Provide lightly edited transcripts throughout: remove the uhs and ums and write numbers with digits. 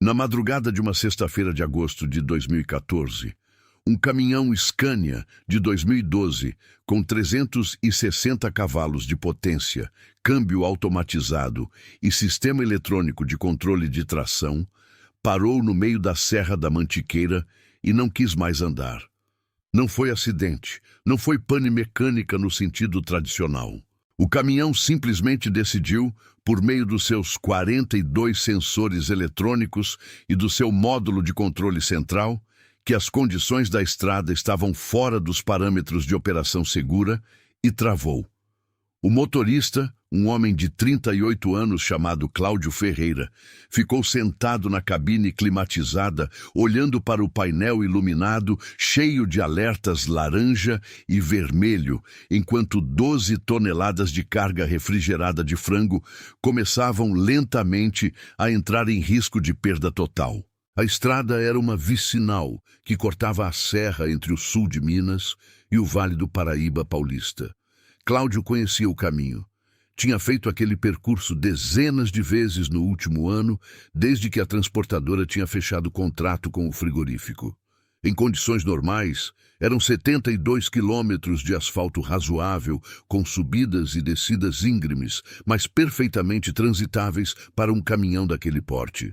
Na madrugada de uma sexta-feira de agosto de 2014, um caminhão Scania de 2012, com 360 cavalos de potência, câmbio automatizado e sistema eletrônico de controle de tração, parou no meio da Serra da Mantiqueira e não quis mais andar. Não foi acidente, não foi pane mecânica no sentido tradicional. O caminhão simplesmente decidiu, por meio dos seus 42 sensores eletrônicos e do seu módulo de controle central, que as condições da estrada estavam fora dos parâmetros de operação segura e travou. O motorista, um homem de 38 anos chamado Cláudio Ferreira, ficou sentado na cabine climatizada, olhando para o painel iluminado, cheio de alertas laranja e vermelho, enquanto 12 toneladas de carga refrigerada de frango começavam lentamente a entrar em risco de perda total. A estrada era uma vicinal que cortava a serra entre o sul de Minas e o Vale do Paraíba paulista. Cláudio conhecia o caminho. Tinha feito aquele percurso dezenas de vezes no último ano, desde que a transportadora tinha fechado contrato com o frigorífico. Em condições normais, eram 72 quilômetros de asfalto razoável, com subidas e descidas íngremes, mas perfeitamente transitáveis para um caminhão daquele porte.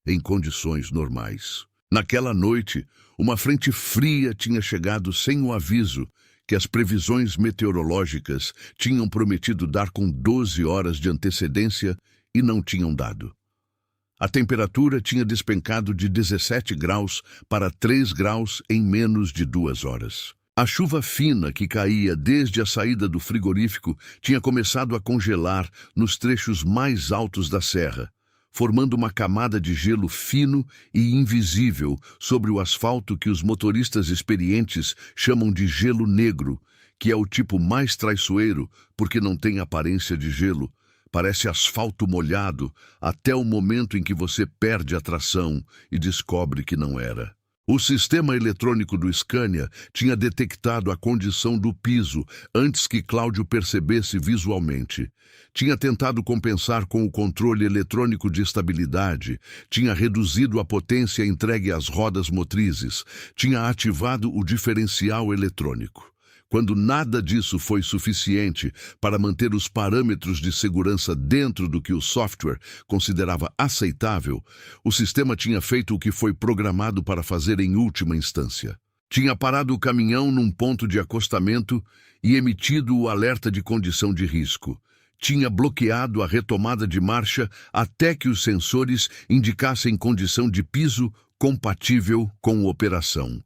Em condições normais. Naquela noite, uma frente fria tinha chegado sem o aviso que as previsões meteorológicas tinham prometido dar com 12 horas de antecedência e não tinham dado. A temperatura tinha despencado de 17 graus para 3 graus em menos de 2 horas. A chuva fina que caía desde a saída do frigorífico tinha começado a congelar nos trechos mais altos da serra, formando uma camada de gelo fino e invisível sobre o asfalto que os motoristas experientes chamam de gelo negro, que é o tipo mais traiçoeiro porque não tem aparência de gelo, parece asfalto molhado até o momento em que você perde a tração e descobre que não era. O sistema eletrônico do Scania tinha detectado a condição do piso antes que Cláudio percebesse visualmente. Tinha tentado compensar com o controle eletrônico de estabilidade, tinha reduzido a potência entregue às rodas motrizes, tinha ativado o diferencial eletrônico. Quando nada disso foi suficiente para manter os parâmetros de segurança dentro do que o software considerava aceitável, o sistema tinha feito o que foi programado para fazer em última instância. Tinha parado o caminhão num ponto de acostamento e emitido o alerta de condição de risco. Tinha bloqueado a retomada de marcha até que os sensores indicassem condição de piso compatível com operação.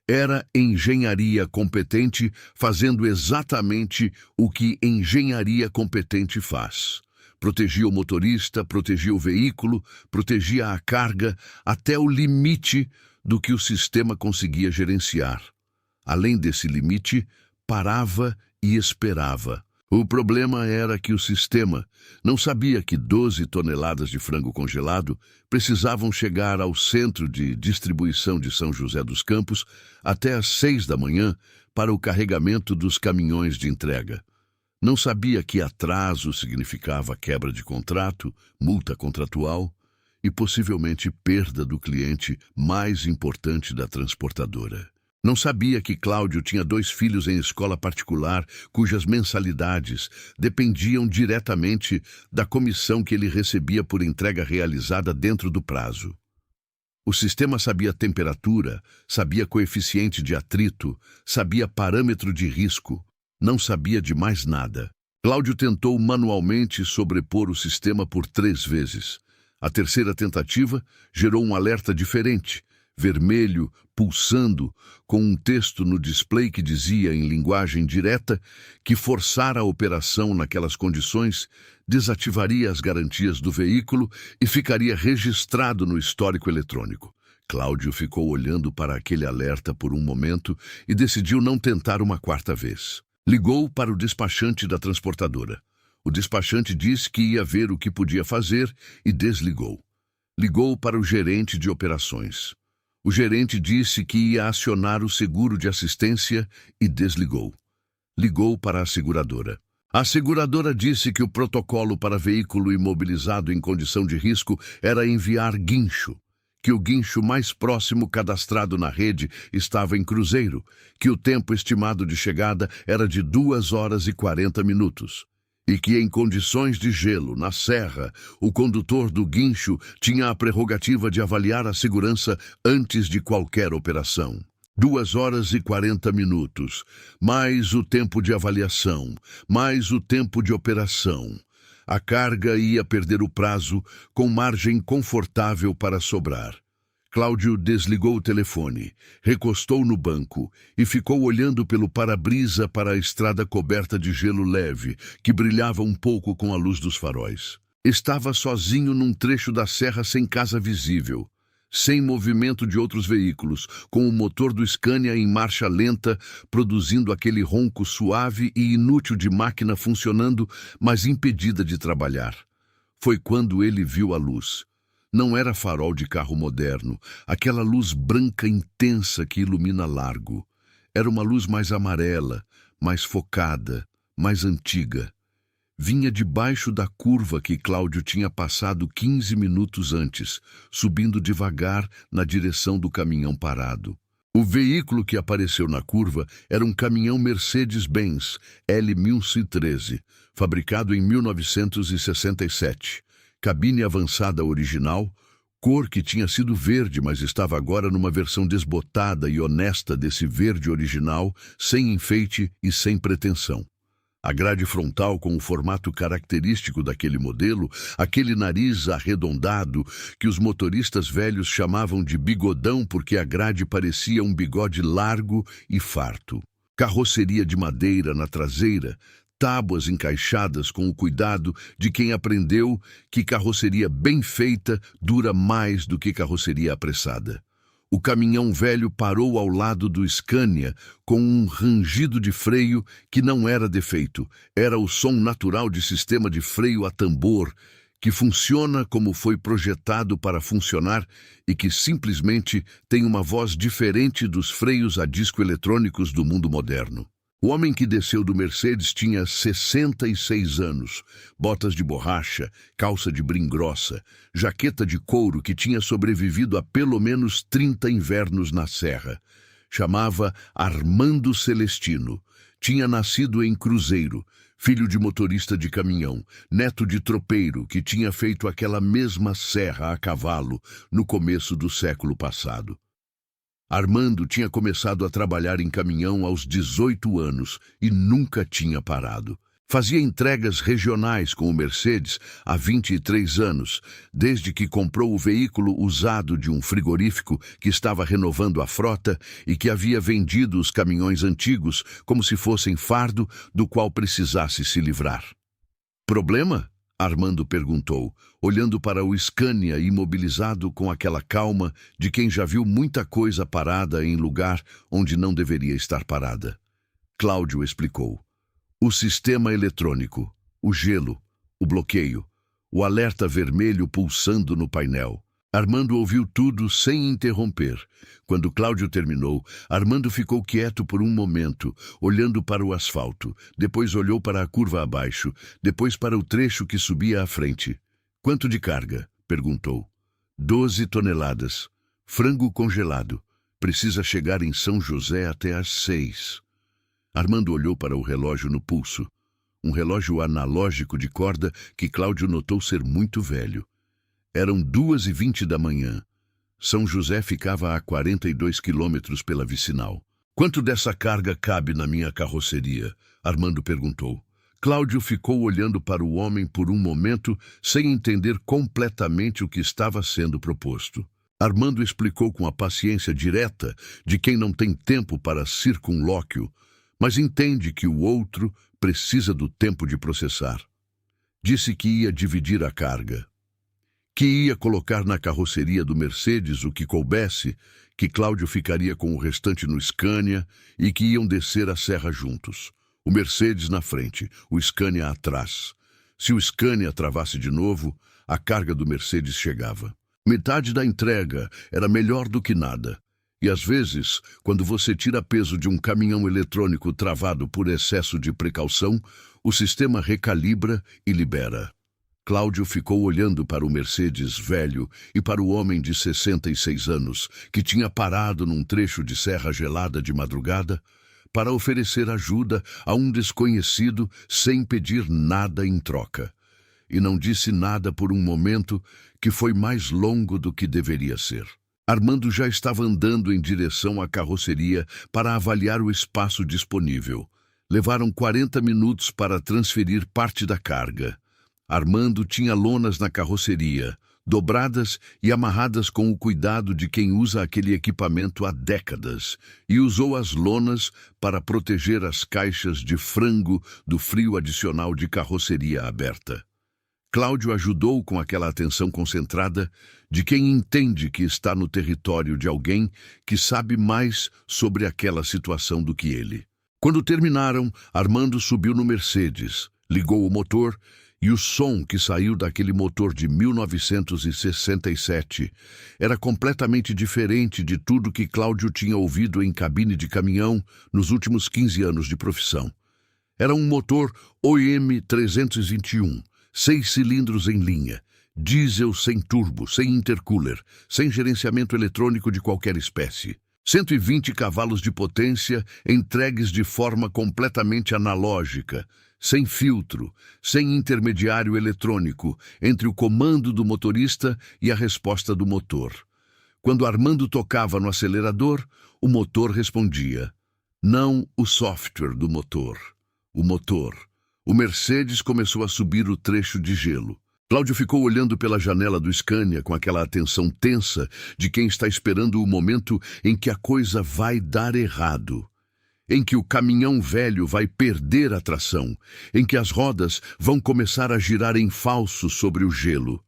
Era engenharia competente fazendo exatamente o que engenharia competente faz. Protegia o motorista, protegia o veículo, protegia a carga até o limite do que o sistema conseguia gerenciar. Além desse limite, parava e esperava. O problema era que o sistema não sabia que 12 toneladas de frango congelado precisavam chegar ao centro de distribuição de São José dos Campos até às 6 da manhã para o carregamento dos caminhões de entrega. Não sabia que atraso significava quebra de contrato, multa contratual e possivelmente perda do cliente mais importante da transportadora. Não sabia que Cláudio tinha 2 filhos em escola particular cujas mensalidades dependiam diretamente da comissão que ele recebia por entrega realizada dentro do prazo. O sistema sabia temperatura, sabia coeficiente de atrito, sabia parâmetro de risco, não sabia de mais nada. Cláudio tentou manualmente sobrepor o sistema por 3 vezes. A terceira tentativa gerou um alerta diferente, vermelho, pulsando, com um texto no display que dizia, em linguagem direta, que forçar a operação naquelas condições desativaria as garantias do veículo e ficaria registrado no histórico eletrônico. Cláudio ficou olhando para aquele alerta por um momento e decidiu não tentar uma 4ª vez. Ligou para o despachante da transportadora. O despachante disse que ia ver o que podia fazer e desligou. Ligou para o gerente de operações. O gerente disse que ia acionar o seguro de assistência e desligou. Ligou para a seguradora. A seguradora disse que o protocolo para veículo imobilizado em condição de risco era enviar guincho. que o guincho mais próximo cadastrado na rede estava em Cruzeiro, que o tempo estimado de chegada era de 2 horas e 40 minutos. E que, em condições de gelo, na serra, o condutor do guincho tinha a prerrogativa de avaliar a segurança antes de qualquer operação. 2 horas e 40 minutos, mais o tempo de avaliação, mais o tempo de operação. A carga ia perder o prazo, com margem confortável para sobrar. Cláudio desligou o telefone, recostou no banco e ficou olhando pelo para-brisa para a estrada coberta de gelo leve, que brilhava um pouco com a luz dos faróis. Estava sozinho num trecho da serra sem casa visível, sem movimento de outros veículos, com o motor do Scania em marcha lenta, produzindo aquele ronco suave e inútil de máquina funcionando, mas impedida de trabalhar. Foi quando ele viu a luz. Não era farol de carro moderno, aquela luz branca intensa que ilumina largo. Era uma luz mais amarela, mais focada, mais antiga. Vinha debaixo da curva que Cláudio tinha passado 15 minutos antes, subindo devagar na direção do caminhão parado. O veículo que apareceu na curva era um caminhão Mercedes-Benz L1113, fabricado em 1967. Cabine avançada original, cor que tinha sido verde, mas estava agora numa versão desbotada e honesta desse verde original, sem enfeite e sem pretensão. A grade frontal com o formato característico daquele modelo, aquele nariz arredondado que os motoristas velhos chamavam de bigodão porque a grade parecia um bigode largo e farto. Carroceria de madeira na traseira, tábuas encaixadas com o cuidado de quem aprendeu que carroceria bem feita dura mais do que carroceria apressada. O caminhão velho parou ao lado do Scania com um rangido de freio que não era defeito, era o som natural de sistema de freio a tambor, que funciona como foi projetado para funcionar e que simplesmente tem uma voz diferente dos freios a disco eletrônicos do mundo moderno. O homem que desceu do Mercedes tinha 66 anos, botas de borracha, calça de brim grossa, jaqueta de couro que tinha sobrevivido a pelo menos 30 invernos na serra. Chamava Armando Celestino. Tinha nascido em Cruzeiro, filho de motorista de caminhão, neto de tropeiro que tinha feito aquela mesma serra a cavalo no começo do século passado. Armando tinha começado a trabalhar em caminhão aos 18 anos e nunca tinha parado. Fazia entregas regionais com o Mercedes há 23 anos, desde que comprou o veículo usado de um frigorífico que estava renovando a frota e que havia vendido os caminhões antigos como se fossem fardo do qual precisasse se livrar. Problema? Armando perguntou, olhando para o Scania imobilizado com aquela calma de quem já viu muita coisa parada em lugar onde não deveria estar parada. Cláudio explicou. O sistema eletrônico, o gelo, o bloqueio, o alerta vermelho pulsando no painel. Armando ouviu tudo sem interromper. Quando Cláudio terminou, Armando ficou quieto por um momento, olhando para o asfalto. Depois olhou para a curva abaixo, depois para o trecho que subia à frente. Quanto de carga? Perguntou. 12 toneladas. Frango congelado. Precisa chegar em São José até às 6. Armando olhou para o relógio no pulso. Um relógio analógico de corda que Cláudio notou ser muito velho. Eram 2h20 da manhã. São José ficava a 42 quilômetros pela vicinal. Quanto dessa carga cabe na minha carroceria? Armando perguntou. Cláudio ficou olhando para o homem por um momento, sem entender completamente o que estava sendo proposto. Armando explicou com a paciência direta de quem não tem tempo para circunlóquio, mas entende que o outro precisa do tempo de processar. Disse que ia dividir a carga, que ia colocar na carroceria do Mercedes o que coubesse, que Cláudio ficaria com o restante no Scania e que iam descer a serra juntos. O Mercedes na frente, o Scania atrás. Se o Scania travasse de novo, a carga do Mercedes chegava. Metade da entrega era melhor do que nada. E às vezes, quando você tira peso de um caminhão eletrônico travado por excesso de precaução, o sistema recalibra e libera. Cláudio ficou olhando para o Mercedes velho e para o homem de 66 anos, que tinha parado num trecho de serra gelada de madrugada, para oferecer ajuda a um desconhecido sem pedir nada em troca. E não disse nada por um momento que foi mais longo do que deveria ser. Armando já estava andando em direção à carroceria para avaliar o espaço disponível. Levaram 40 minutos para transferir parte da carga. Armando tinha lonas na carroceria, dobradas e amarradas com o cuidado de quem usa aquele equipamento há décadas, e usou as lonas para proteger as caixas de frango do frio adicional de carroceria aberta. Cláudio ajudou com aquela atenção concentrada de quem entende que está no território de alguém que sabe mais sobre aquela situação do que ele. Quando terminaram, Armando subiu no Mercedes, ligou o motor e o som que saiu daquele motor de 1967 era completamente diferente de tudo que Cláudio tinha ouvido em cabine de caminhão nos últimos 15 anos de profissão. Era um motor OM 321, 6 cilindros em linha, diesel sem turbo, sem intercooler, sem gerenciamento eletrônico de qualquer espécie. 120 cavalos de potência entregues de forma completamente analógica, sem filtro, sem intermediário eletrônico entre o comando do motorista e a resposta do motor. Quando Armando tocava no acelerador, o motor respondia. Não o software do motor. O motor. O Mercedes começou a subir o trecho de gelo. Cláudio ficou olhando pela janela do Scania com aquela atenção tensa de quem está esperando o momento em que a coisa vai dar errado, em que o caminhão velho vai perder a tração, em que as rodas vão começar a girar em falso sobre o gelo.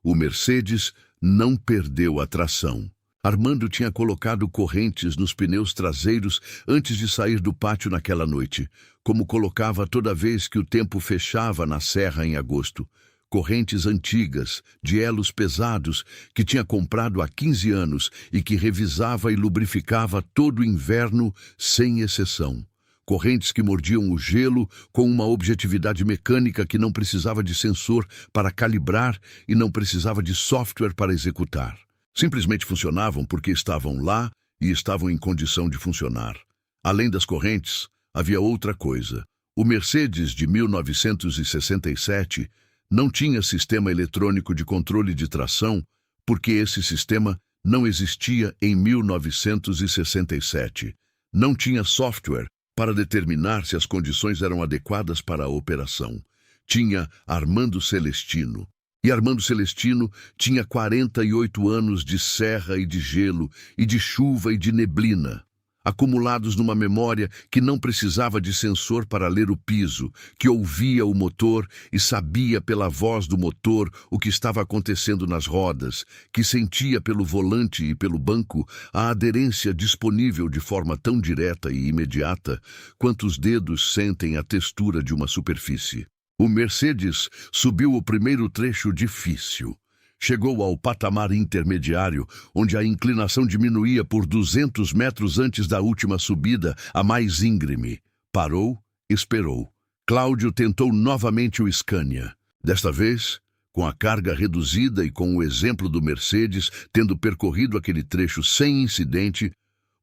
O Mercedes não perdeu a tração. Armando tinha colocado correntes nos pneus traseiros antes de sair do pátio naquela noite, como colocava toda vez que o tempo fechava na serra em agosto. Correntes antigas, de elos pesados, que tinha comprado há 15 anos e que revisava e lubrificava todo o inverno sem exceção. Correntes que mordiam o gelo com uma objetividade mecânica que não precisava de sensor para calibrar e não precisava de software para executar. Simplesmente funcionavam porque estavam lá e estavam em condição de funcionar. Além das correntes, havia outra coisa. O Mercedes de 1967 não tinha sistema eletrônico de controle de tração, porque esse sistema não existia em 1967. Não tinha software para determinar se as condições eram adequadas para a operação. Tinha Armando Celestino. E Armando Celestino tinha 48 anos de serra e de gelo, e de chuva e de neblina, acumulados numa memória que não precisava de sensor para ler o piso, que ouvia o motor e sabia pela voz do motor o que estava acontecendo nas rodas, que sentia pelo volante e pelo banco a aderência disponível de forma tão direta e imediata quanto os dedos sentem a textura de uma superfície. O Mercedes subiu o primeiro trecho difícil. Chegou ao patamar intermediário, onde a inclinação diminuía por 200 metros antes da última subida, a mais íngreme. Parou, esperou. Cláudio tentou novamente o Scania. Desta vez, com a carga reduzida e com o exemplo do Mercedes tendo percorrido aquele trecho sem incidente,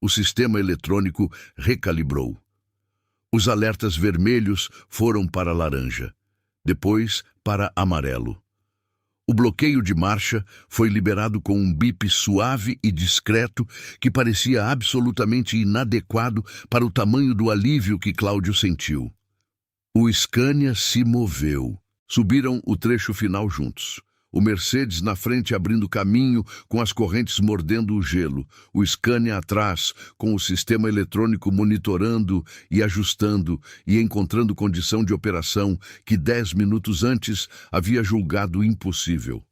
o sistema eletrônico recalibrou. Os alertas vermelhos foram para laranja, depois para amarelo. O bloqueio de marcha foi liberado com um bip suave e discreto que parecia absolutamente inadequado para o tamanho do alívio que Cláudio sentiu. O Scania se moveu. Subiram o trecho final juntos. O Mercedes na frente abrindo caminho com as correntes mordendo o gelo. O Scania atrás, com o sistema eletrônico monitorando e ajustando e encontrando condição de operação que 10 minutos antes havia julgado impossível.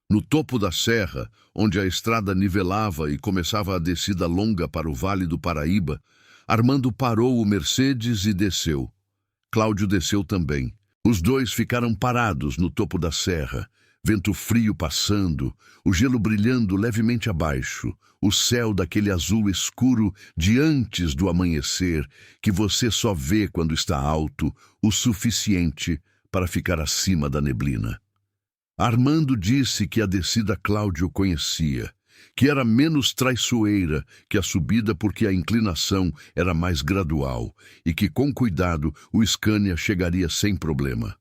No topo da serra, onde a estrada nivelava e começava a descida longa para o Vale do Paraíba, Armando parou o Mercedes e desceu. Cláudio desceu também. Os dois ficaram parados no topo da serra. Vento frio passando, o gelo brilhando levemente abaixo, o céu daquele azul escuro de antes do amanhecer, que você só vê quando está alto, o suficiente para ficar acima da neblina. Armando disse que a descida Cláudio conhecia, que era menos traiçoeira que a subida porque a inclinação era mais gradual e que, com cuidado, o Scania chegaria sem problema.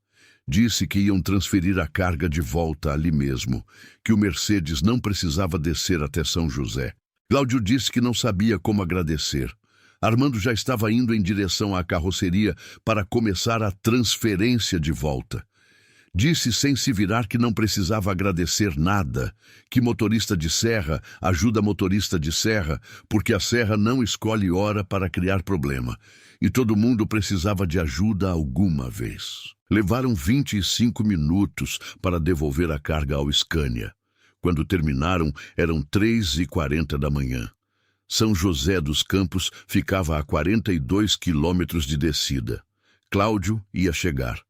Disse que iam transferir a carga de volta ali mesmo, que o Mercedes não precisava descer até São José. Cláudio disse que não sabia como agradecer. Armando já estava indo em direção à carroceria para começar a transferência de volta. Disse sem se virar que não precisava agradecer nada, que motorista de serra ajuda motorista de serra, porque a serra não escolhe hora para criar problema, e todo mundo precisava de ajuda alguma vez. Levaram 25 minutos para devolver a carga ao Scania. Quando terminaram, eram 3h40 da manhã. São José dos Campos ficava a 42 quilômetros de descida. Cláudio ia chegar.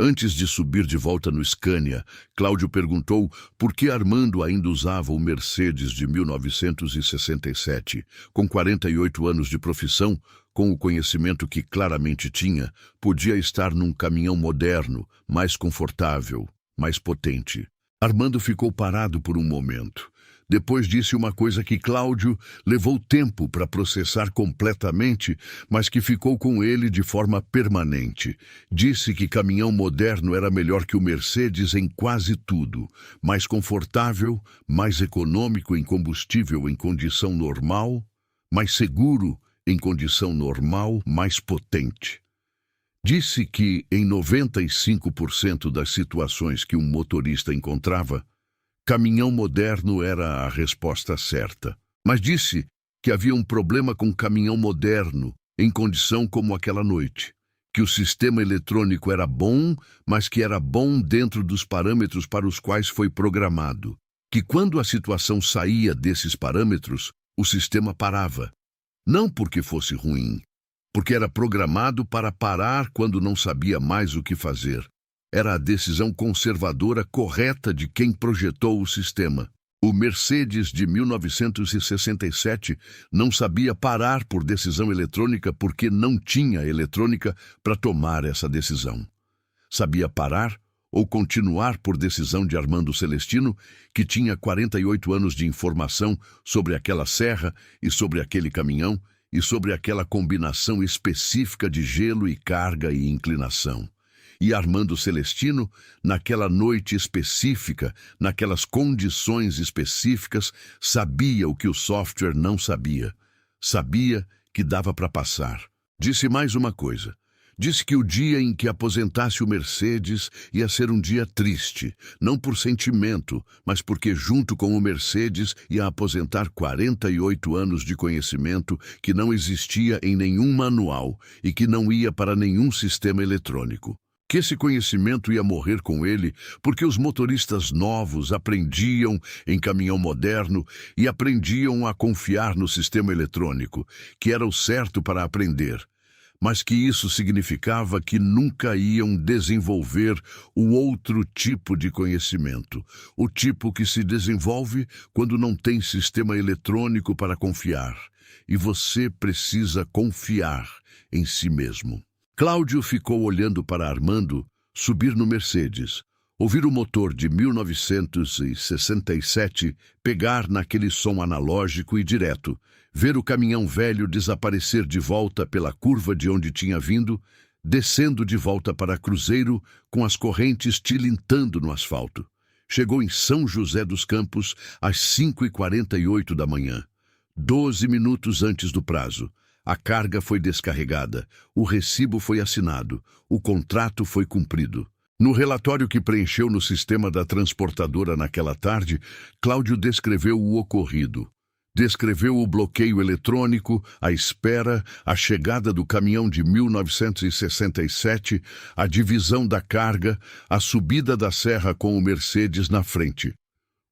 Antes de subir de volta no Scania, Cláudio perguntou por que Armando ainda usava o Mercedes de 1967. Com 48 anos de profissão, com o conhecimento que claramente tinha, podia estar num caminhão moderno, mais confortável, mais potente. Armando ficou parado por um momento. Depois disse uma coisa que Cláudio levou tempo para processar completamente, mas que ficou com ele de forma permanente. Disse que caminhão moderno era melhor que o Mercedes em quase tudo. Mais confortável, mais econômico em combustível em condição normal, mais seguro em condição normal, mais potente. Disse que, em 95% das situações que um motorista encontrava, caminhão moderno era a resposta certa. Mas disse que havia um problema com caminhão moderno em condição como aquela noite. Que o sistema eletrônico era bom, mas que era bom dentro dos parâmetros para os quais foi programado. Que quando a situação saía desses parâmetros, o sistema parava. Não porque fosse ruim, porque era programado para parar quando não sabia mais o que fazer. Era a decisão conservadora correta de quem projetou o sistema. O Mercedes de 1967 não sabia parar por decisão eletrônica porque não tinha eletrônica para tomar essa decisão. Sabia parar ou continuar por decisão de Armando Celestino, que tinha 48 anos de informação sobre aquela serra e sobre aquele caminhão e sobre aquela combinação específica de gelo e carga e inclinação. E Armando Celestino, naquela noite específica, naquelas condições específicas, sabia o que o software não sabia. Sabia que dava para passar. Disse mais uma coisa. Disse que o dia em que aposentasse o Mercedes ia ser um dia triste, não por sentimento, mas porque junto com o Mercedes ia aposentar 48 anos de conhecimento que não existia em nenhum manual e que não ia para nenhum sistema eletrônico. Que esse conhecimento ia morrer com ele, porque os motoristas novos aprendiam em caminhão moderno e aprendiam a confiar no sistema eletrônico, que era o certo para aprender, mas que isso significava que nunca iam desenvolver o outro tipo de conhecimento, o tipo que se desenvolve quando não tem sistema eletrônico para confiar, e você precisa confiar em si mesmo. Cláudio ficou olhando para Armando subir no Mercedes, ouvir o motor de 1967 pegar naquele som analógico e direto, ver o caminhão velho desaparecer de volta pela curva de onde tinha vindo, descendo de volta para Cruzeiro com as correntes tilintando no asfalto. Chegou em São José dos Campos às 5h48 da manhã, 12 minutos antes do prazo. A carga foi descarregada, o recibo foi assinado, o contrato foi cumprido. No relatório que preencheu no sistema da transportadora naquela tarde, Cláudio descreveu o ocorrido. Descreveu o bloqueio eletrônico, a espera, a chegada do caminhão de 1967, a divisão da carga, a subida da serra com o Mercedes na frente.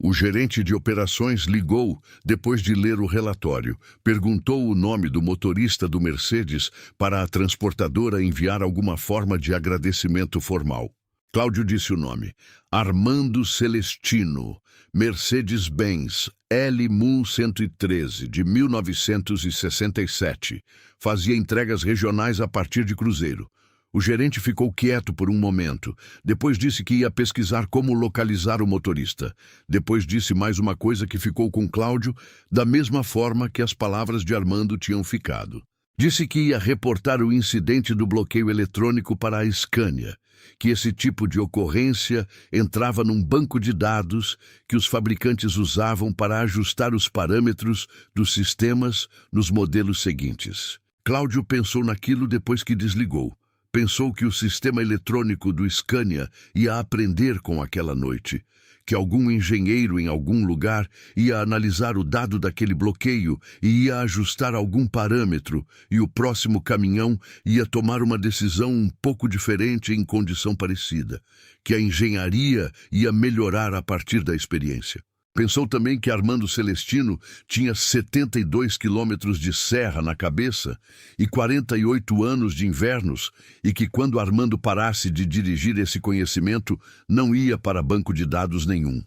O gerente de operações ligou, depois de ler o relatório, perguntou o nome do motorista do Mercedes para a transportadora enviar alguma forma de agradecimento formal. Cláudio disse o nome. Armando Celestino, Mercedes-Benz L-MU 113, de 1967. Fazia entregas regionais a partir de Cruzeiro. O gerente ficou quieto por um momento. Depois disse que ia pesquisar como localizar o motorista. Depois disse mais uma coisa que ficou com Cláudio da mesma forma que as palavras de Armando tinham ficado. Disse que ia reportar o incidente do bloqueio eletrônico para a Scania, que esse tipo de ocorrência entrava num banco de dados que os fabricantes usavam para ajustar os parâmetros dos sistemas nos modelos seguintes. Cláudio pensou naquilo depois que desligou. Pensou que o sistema eletrônico do Scania ia aprender com aquela noite, que algum engenheiro em algum lugar ia analisar o dado daquele bloqueio e ia ajustar algum parâmetro, e o próximo caminhão ia tomar uma decisão um pouco diferente em condição parecida, que a engenharia ia melhorar a partir da experiência. Pensou também que Armando Celestino tinha 72 quilômetros de serra na cabeça e 48 anos de invernos, e que quando Armando parasse de dirigir esse conhecimento, não ia para banco de dados nenhum.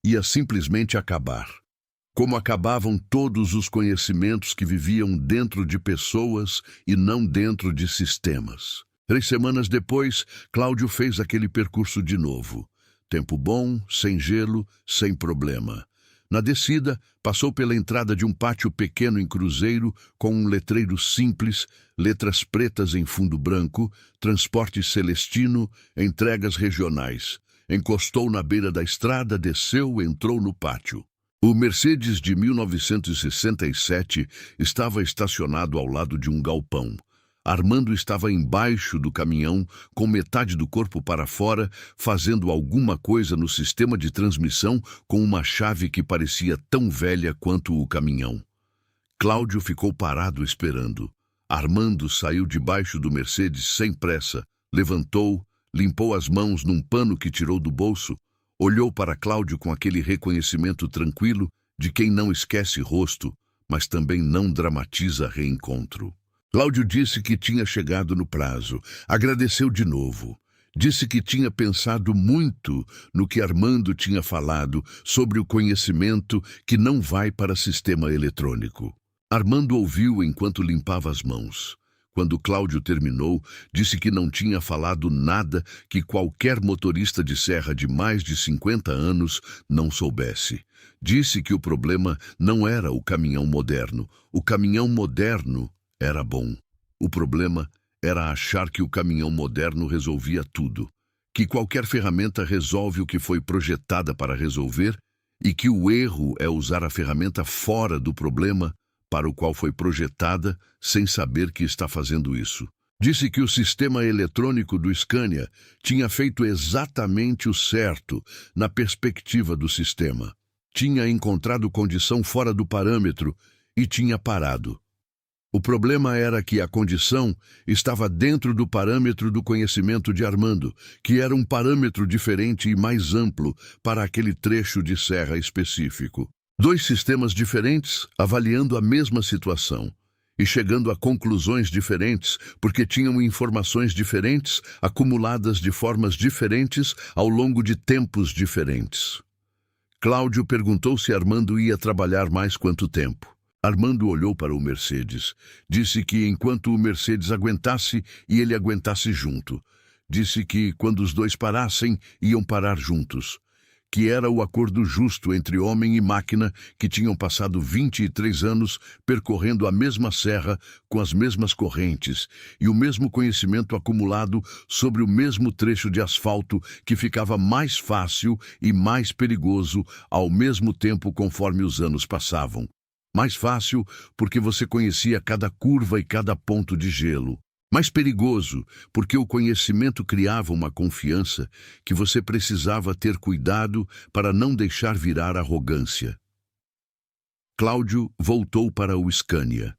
Ia simplesmente acabar. Como acabavam todos os conhecimentos que viviam dentro de pessoas e não dentro de sistemas. 3 semanas depois, Cláudio fez aquele percurso de novo. Tempo bom, sem gelo, sem problema. Na descida, passou pela entrada de um pátio pequeno em cruzeiro com um letreiro simples, letras pretas em fundo branco, transporte Celestino, entregas regionais. Encostou na beira da estrada, desceu, entrou no pátio. O Mercedes de 1967 estava estacionado ao lado de um galpão. Armando estava embaixo do caminhão, com metade do corpo para fora, fazendo alguma coisa no sistema de transmissão com uma chave que parecia tão velha quanto o caminhão. Cláudio ficou parado esperando. Armando saiu debaixo do Mercedes sem pressa, levantou, limpou as mãos num pano que tirou do bolso, olhou para Cláudio com aquele reconhecimento tranquilo de quem não esquece rosto, mas também não dramatiza reencontro. Cláudio disse que tinha chegado no prazo, agradeceu de novo. Disse que tinha pensado muito no que Armando tinha falado sobre o conhecimento que não vai para sistema eletrônico. Armando ouviu enquanto limpava as mãos. Quando Cláudio terminou, disse que não tinha falado nada que qualquer motorista de serra de mais de 50 anos não soubesse. Disse que o problema não era o caminhão moderno. O caminhão moderno era bom. O problema era achar que o caminhão moderno resolvia tudo, que qualquer ferramenta resolve o que foi projetada para resolver e que o erro é usar a ferramenta fora do problema para o qual foi projetada sem saber que está fazendo isso. Disse que o sistema eletrônico do Scania tinha feito exatamente o certo na perspectiva do sistema. Tinha encontrado condição fora do parâmetro e tinha parado. O problema era que a condição estava dentro do parâmetro do conhecimento de Armando, que era um parâmetro diferente e mais amplo para aquele trecho de serra específico. 2 sistemas diferentes avaliando a mesma situação e chegando a conclusões diferentes porque tinham informações diferentes acumuladas de formas diferentes ao longo de tempos diferentes. Cláudio perguntou se Armando ia trabalhar mais quanto tempo. Armando olhou para o Mercedes. Disse que enquanto o Mercedes aguentasse e ele aguentasse junto. Disse que quando os dois parassem, iam parar juntos. Que era o acordo justo entre homem e máquina que tinham passado 23 anos percorrendo a mesma serra com as mesmas correntes e o mesmo conhecimento acumulado sobre o mesmo trecho de asfalto que ficava mais fácil e mais perigoso ao mesmo tempo conforme os anos passavam. Mais fácil porque você conhecia cada curva e cada ponto de gelo. Mais perigoso porque o conhecimento criava uma confiança que você precisava ter cuidado para não deixar virar arrogância. Cláudio voltou para o Scania.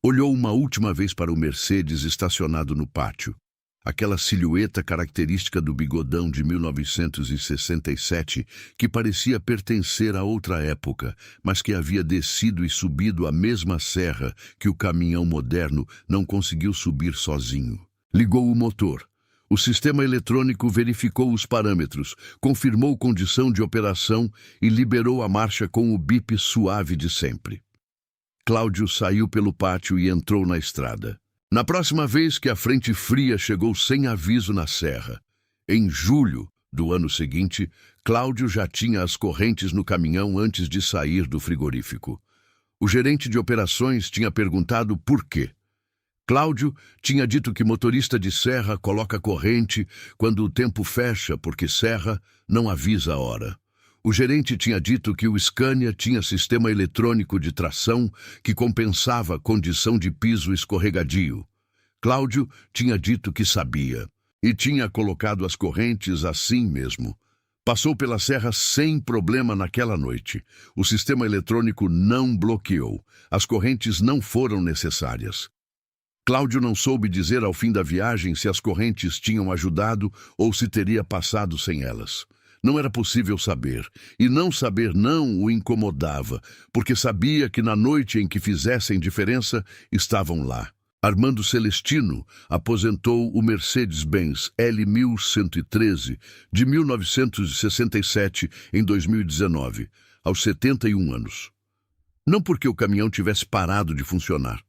Olhou uma última vez para o Mercedes estacionado no pátio. Aquela silhueta característica do bigodão de 1967, que parecia pertencer a outra época, mas que havia descido e subido a mesma serra que o caminhão moderno não conseguiu subir sozinho. Ligou o motor. O sistema eletrônico verificou os parâmetros, confirmou condição de operação e liberou a marcha com o bip suave de sempre. Cláudio saiu pelo pátio e entrou na estrada. Na próxima vez que a frente fria chegou sem aviso na serra, em julho do ano seguinte, Cláudio já tinha as correntes no caminhão antes de sair do frigorífico. O gerente de operações tinha perguntado por quê. Cláudio tinha dito que motorista de serra coloca corrente quando o tempo fecha porque serra não avisa a hora. O gerente tinha dito que o Scania tinha sistema eletrônico de tração que compensava a condição de piso escorregadio. Cláudio tinha dito que sabia e tinha colocado as correntes assim mesmo. Passou pela serra sem problema naquela noite. O sistema eletrônico não bloqueou. As correntes não foram necessárias. Cláudio não soube dizer ao fim da viagem se as correntes tinham ajudado ou se teria passado sem elas. Não era possível saber, e não saber não o incomodava, porque sabia que na noite em que fizessem diferença, estavam lá. Armando Celestino aposentou o Mercedes-Benz L1113 de 1967 em 2019, aos 71 anos. Não porque o caminhão tivesse parado de funcionar,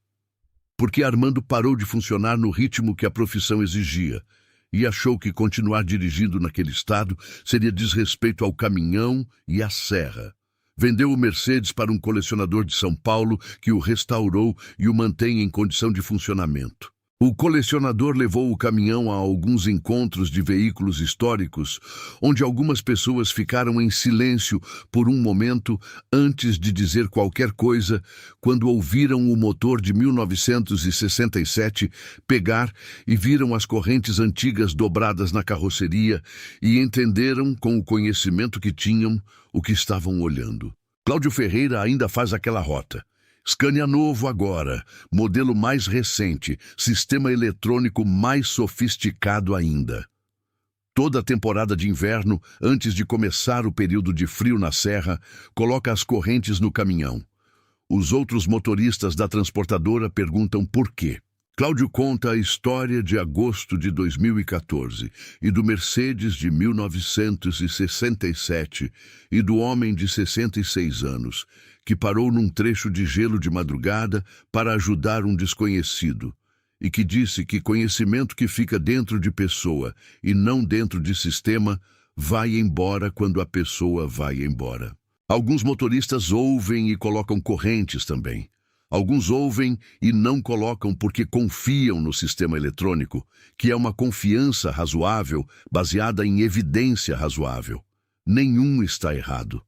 porque Armando parou de funcionar no ritmo que a profissão exigia e achou que continuar dirigindo naquele estado seria desrespeito ao caminhão e à serra. Vendeu o Mercedes para um colecionador de São Paulo que o restaurou e o mantém em condição de funcionamento. O colecionador levou o caminhão a alguns encontros de veículos históricos, onde algumas pessoas ficaram em silêncio por um momento antes de dizer qualquer coisa, quando ouviram o motor de 1967 pegar e viram as correntes antigas dobradas na carroceria e entenderam, com o conhecimento que tinham, o que estavam olhando. Cláudio Ferreira ainda faz aquela rota. Scania novo agora, modelo mais recente, sistema eletrônico mais sofisticado ainda. Toda a temporada de inverno, antes de começar o período de frio na serra, coloca as correntes no caminhão. Os outros motoristas da transportadora perguntam por quê. Cláudio conta a história de agosto de 2014 e do Mercedes de 1967 e do homem de 66 anos, que parou num trecho de gelo de madrugada para ajudar um desconhecido, e que disse que conhecimento que fica dentro de pessoa e não dentro de sistema vai embora quando a pessoa vai embora. Alguns motoristas ouvem e colocam correntes também. Alguns ouvem e não colocam porque confiam no sistema eletrônico, que é uma confiança razoável, baseada em evidência razoável. Nenhum está errado.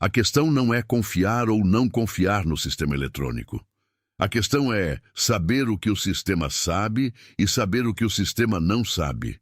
A questão não é confiar ou não confiar no sistema eletrônico. A questão é saber o que o sistema sabe e saber o que o sistema não sabe.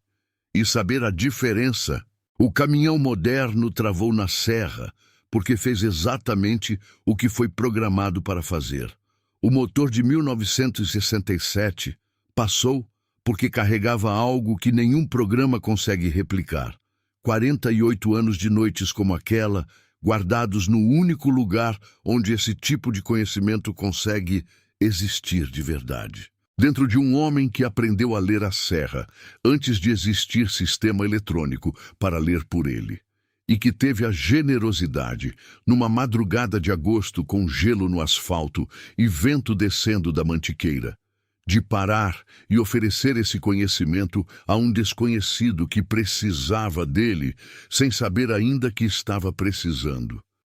E saber a diferença. O caminhão moderno travou na serra, porque fez exatamente o que foi programado para fazer. O motor de 1967 passou porque carregava algo que nenhum programa consegue replicar. 48 anos de noites como aquela, guardados no único lugar onde esse tipo de conhecimento consegue existir de verdade. Dentro de um homem que aprendeu a ler a serra, antes de existir sistema eletrônico para ler por ele. E que teve a generosidade, numa madrugada de agosto com gelo no asfalto e vento descendo da mantiqueira, de parar e oferecer esse conhecimento a um desconhecido que precisava dele, sem saber ainda que estava precisando.